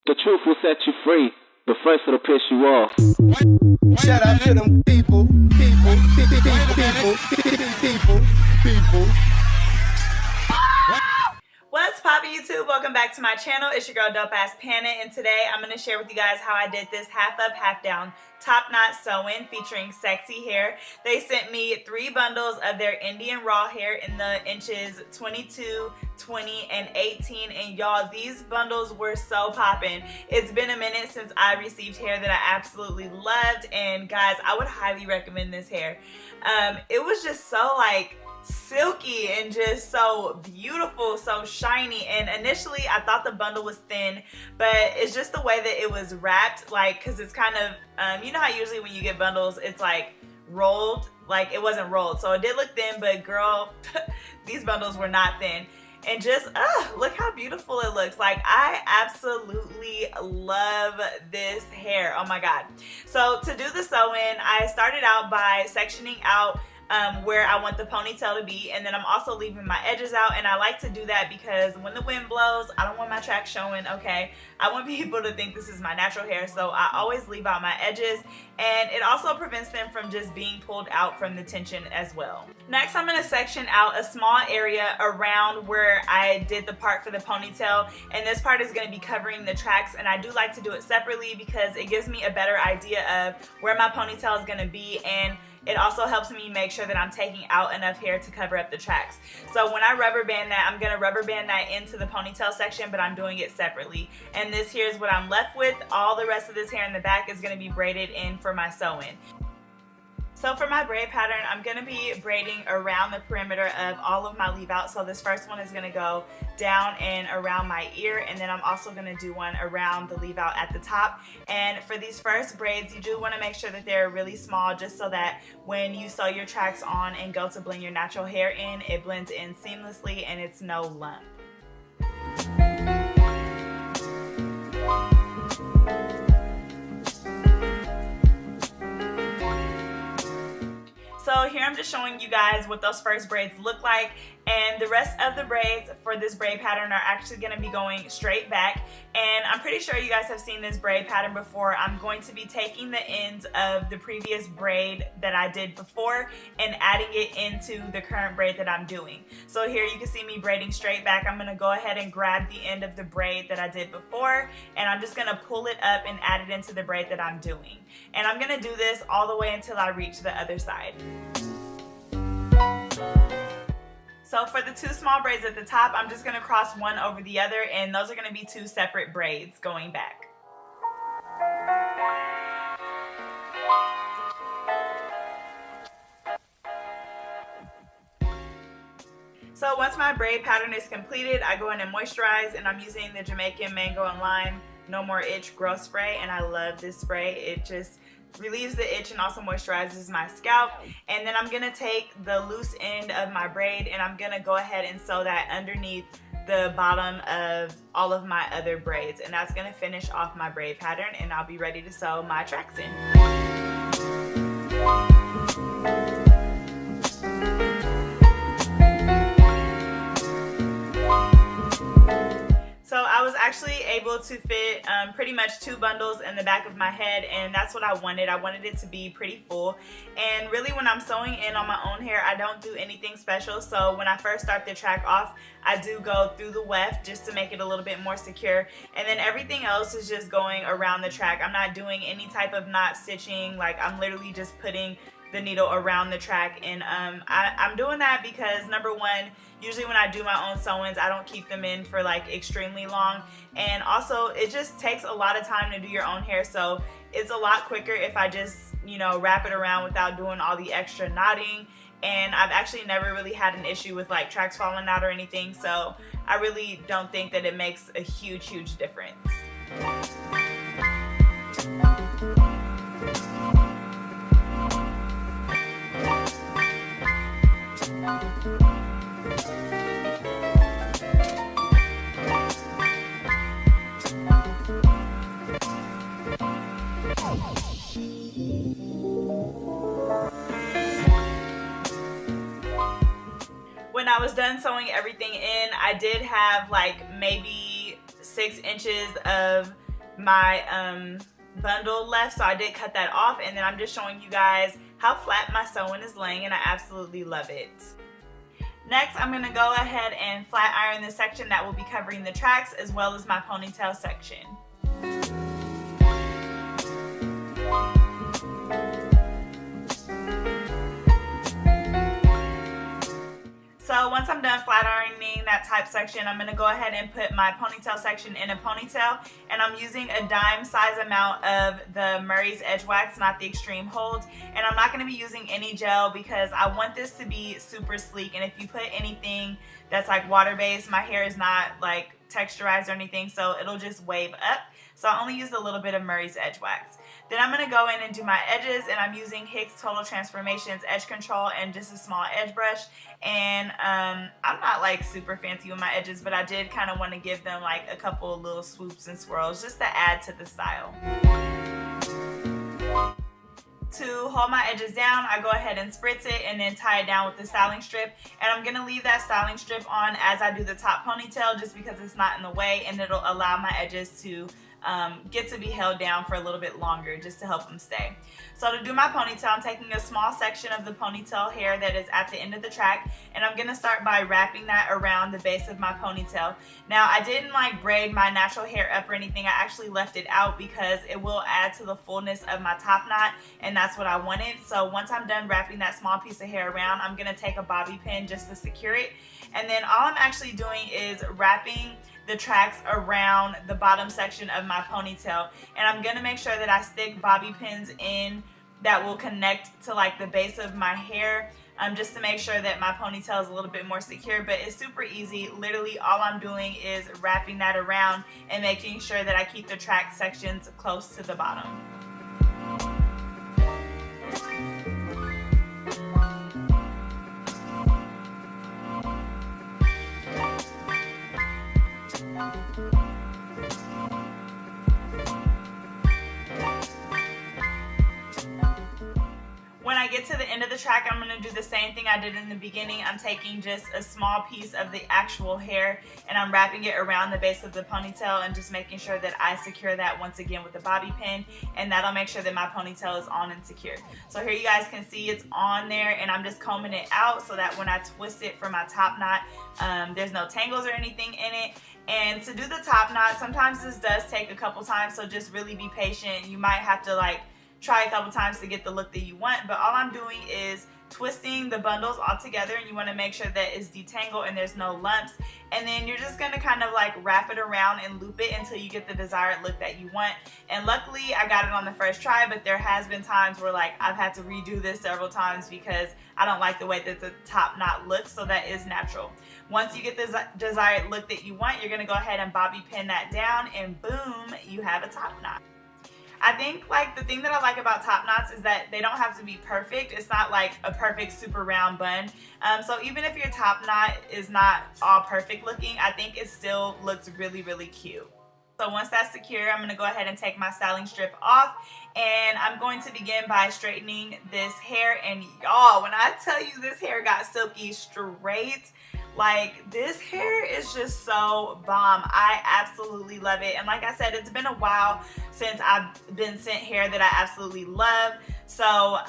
The truth will set you free, but first it'll piss you off. Shout out to them people. What's poppin' YouTube? Welcome back to my channel. It's your girl Dope Ass Panda, and today I'm going to share with you guys how I did this half up, half down top knot sew-in featuring Cexxy hair. They sent me 3 bundles of their Indian raw hair in the inches 22, 20, and 18, and y'all, these bundles were so poppin'. It's been a minute since I received hair that I absolutely loved, and guys, I would highly recommend this hair. It was just so like silky and just so beautiful, so shiny, and initially I thought the bundle was thin, but it's just the way that it was wrapped, like, because it's kind of you know how usually when you get bundles it's like rolled, like it wasn't rolled, so it did look thin, but girl, these bundles were not thin. And just look how beautiful it looks. Like, I absolutely love this hair. Oh my god. So to do the sew-in, I started out by sectioning out where I want the ponytail to be, and then I'm also leaving my edges out, and I like to do that because when the wind blows, I don't want my tracks showing, okay? I want people to think this is my natural hair, so I always leave out my edges, and it also prevents them from just being pulled out from the tension as well. Next, I'm going to section out a small area around where I did the part for the ponytail, and this part is going to be covering the tracks, and I do like to do it separately because it gives me a better idea of where my ponytail is going to be, and it also helps me make sure that I'm taking out enough hair to cover up the tracks. So when I rubber band that, I'm going to rubber band that into the ponytail section, but I'm doing it separately. And this here is what I'm left with. All the rest of this hair in the back is going to be braided in for my sew-in. So for my braid pattern, I'm going to be braiding around the perimeter of all of my leave out. So this first one is going to go down and around my ear, and then I'm also going to do one around the leave out at the top. And for these first braids, you do want to make sure that they're really small, just so that when you sew your tracks on and go to blend your natural hair in, it blends in seamlessly and it's no lump. So here I'm just showing you guys what those first braids look like, and the rest of the braids for this braid pattern are actually going to be going straight back, and I'm pretty sure you guys have seen this braid pattern before. I'm going to be taking the ends of the previous braid that I did before and adding it into the current braid that I'm doing. So here you can see me braiding straight back. I'm going to go ahead and grab the end of the braid that I did before, and I'm just going to pull it up and add it into the braid that I'm doing. And I'm going to do this all the way until I reach the other side. So for the 2 small braids at the top, I'm just going to cross one over the other, and those are going to be 2 separate braids going back. So once my braid pattern is completed, I go in and moisturize, and I'm using the Jamaican Mango and Lime No More Itch Growth Spray, and I love this spray. It just relieves the itch and also moisturizes my scalp. And then I'm gonna take the loose end of my braid and I'm gonna go ahead and sew that underneath the bottom of all of my other braids, and that's gonna finish off my braid pattern, and I'll be ready to sew my tracks in. So I was actually able to fit pretty much 2 bundles in the back of my head, and that's what I wanted. I wanted it to be pretty full. And really, when I'm sewing in on my own hair, I don't do anything special. So when I first start the track off, I do go through the weft just to make it a little bit more secure. And then everything else is just going around the track. I'm not doing any type of knot stitching. Like, I'm literally just putting the needle around the track, and I'm doing that because, number one, usually when I do my own sew-ins, I don't keep them in for like extremely long, and also it just takes a lot of time to do your own hair, so it's a lot quicker if I just, you know, wrap it around without doing all the extra knotting. And I've actually never really had an issue with like tracks falling out or anything, so I really don't think that it makes a huge difference. When I was done sewing everything in, I did have like maybe 6 inches of my bundle left, so I did cut that off, and then I'm just showing you guys how flat my sewing is laying, and I absolutely love it. Next, I'm going to go ahead and flat iron the section that will be covering the tracks as well as my ponytail section. So once I'm done flat ironing that type section, I'm going to go ahead and put my ponytail section in a ponytail, and I'm using a dime size amount of the Murray's Edge Wax, not the Extreme Hold, and I'm not going to be using any gel because I want this to be super sleek, and if you put anything that's like water based, my hair is not like texturized or anything, so it'll just wave up. So I only used a little bit of Murray's Edge Wax. Then I'm going to go in and do my edges, and I'm using Hicks Total Transformations Edge Control and just a small edge brush. And I'm not like super fancy with my edges, but I did kind of want to give them like a couple of little swoops and swirls just to add to the style. To hold my edges down, I go ahead and spritz it and then tie it down with the styling strip. And I'm going to leave that styling strip on as I do the top ponytail just because it's not in the way, and it'll allow my edges to get to be held down for a little bit longer just to help them stay. So to do my ponytail, I'm taking a small section of the ponytail hair that is at the end of the track, and I'm going to start by wrapping that around the base of my ponytail. Now, I didn't like braid my natural hair up or anything. I actually left it out because it will add to the fullness of my top knot, and that's what I wanted. So once I'm done wrapping that small piece of hair around, I'm going to take a bobby pin just to secure it, and then all I'm actually doing is wrapping the tracks around the bottom section of my ponytail, and I'm gonna make sure that I stick bobby pins in that will connect to like the base of my hair, just to make sure that my ponytail is a little bit more secure. But it's super easy. Literally all I'm doing is wrapping that around and making sure that I keep the track sections close to the bottom. When I get to the end of the track, I'm going to do the same thing I did in the beginning. I'm taking just a small piece of the actual hair and I'm wrapping it around the base of the ponytail and just making sure that I secure that once again with the bobby pin, and that'll make sure that my ponytail is on and secure. So here you guys can see it's on there, and I'm just combing it out so that when I twist it for my top knot, there's no tangles or anything in it. And to do the top knot, sometimes this does take a couple times, so just really be patient. You might have to like try a couple times to get the look that you want, but all I'm doing is twisting the bundles all together, and you want to make sure that it's detangled and there's no lumps, and then you're just going to kind of like wrap it around and loop it until you get the desired look that you want. And luckily I got it on the first try, but there has been times where like I've had to redo this several times because I don't like the way that the top knot looks, so that is natural. Once you get the desired look that you want, you're going to go ahead and bobby pin that down, and boom, you have a top knot. I think like the thing that I like about top knots is that they don't have to be perfect. It's not like a perfect super round bun. So even if your top knot is not all perfect looking, I think it still looks really, really cute. So once that's secure, I'm going to go ahead and take my styling strip off, and I'm going to begin by straightening this hair. And y'all, when I tell you this hair got silky straight, like this hair is just so bomb. I absolutely love it. And like I said, it's been a while since I've been sent hair that I absolutely love. So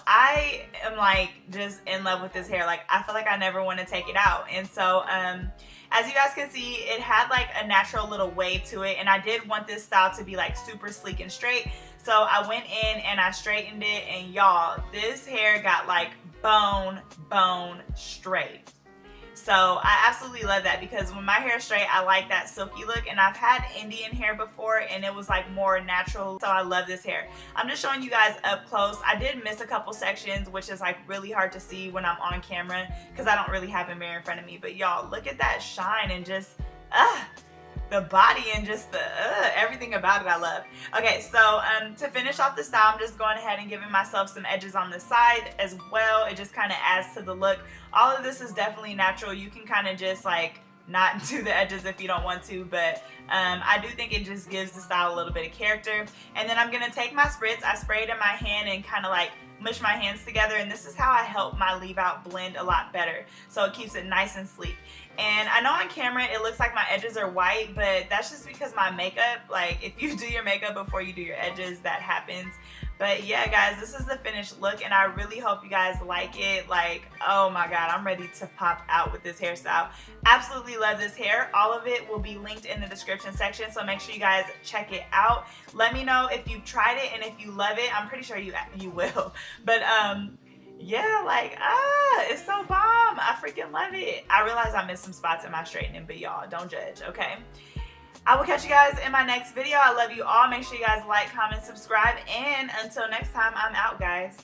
I am like just in love with this hair. Like I feel like I never want to take it out. And so as you guys can see, it had like a natural little wave to it, and I did want this style to be like super sleek and straight. So I went in and I straightened it, and y'all, this hair got like bone straight. So I absolutely love that, because when my hair is straight, I like that silky look, and I've had Indian hair before and it was like more natural, so I love this hair. I'm just showing you guys up close. I did miss a couple sections, which is like really hard to see when I'm on camera because I don't really have a mirror in front of me, but y'all, look at that shine and just the body and just the everything about it I love. Okay, so to finish off the style, I'm just going ahead and giving myself some edges on the side as well. It just kind of adds to the look. All of this is definitely natural. You can kind of just like not do the edges if you don't want to, but I do think it just gives the style a little bit of character. And then I'm gonna take my spritz. I sprayed in my hand and kind of like mush my hands together, and this is how I help my leave out blend a lot better, so it keeps it nice and sleek. And I know on camera it looks like my edges are white, but that's just because my makeup, like if you do your makeup before you do your edges, that happens. But yeah guys, this is the finished look, and I really hope you guys like it. Like, oh my god, I'm ready to pop out with this hairstyle. Absolutely love this hair. All of it will be linked in the description section, so make sure you guys check it out. Let me know if you've tried it and if you love it. I'm pretty sure you will. But yeah, like, it's so bomb. I freaking love it. I realize I missed some spots in my straightening, but y'all, don't judge, okay? I will catch you guys in my next video. I love you all. Make sure you guys like, comment, subscribe, and until next time, I'm out, guys.